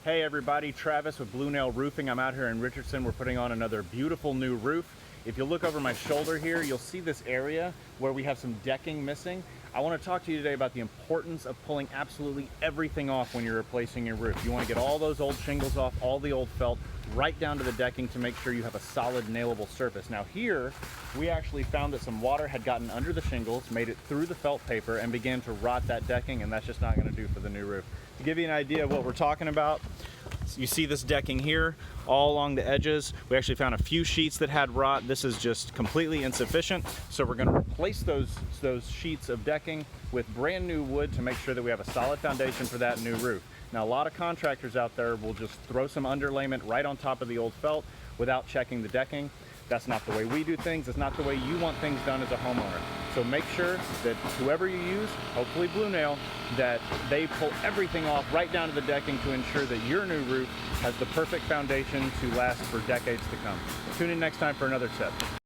Hey everybody, Travis with Blue Nail Roofing. I'm out here in Richardson. We're putting on another beautiful new roof. If you look over my shoulder here, you'll see this area where we have some decking missing. I want to talk to you today about the importance of pulling absolutely everything off when you're replacing your roof. You want to get all those old shingles off, all the old felt, right down to the decking to make sure you have a solid nailable surface. Now here, we actually found that some water had gotten under the shingles, made it through the felt paper, and began to rot that decking, and that's just not going to do for the new roof. To give you an idea of what we're talking about, you see this decking here all along the edges. We actually found a few sheets that had rot. This is just completely insufficient, so we're going to replace those sheets of decking with brand new wood to make sure that we have a solid foundation for that new roof. Now, a lot of contractors out there will just throw some underlayment right on top of the old felt without checking the decking. That's not the way we do things. It's not the way you want things done as a homeowner. So make sure that whoever you use, hopefully Blue Nail, that they pull everything off right down to the decking to ensure that your new roof has the perfect foundation to last for decades to come. Tune in next time for another tip.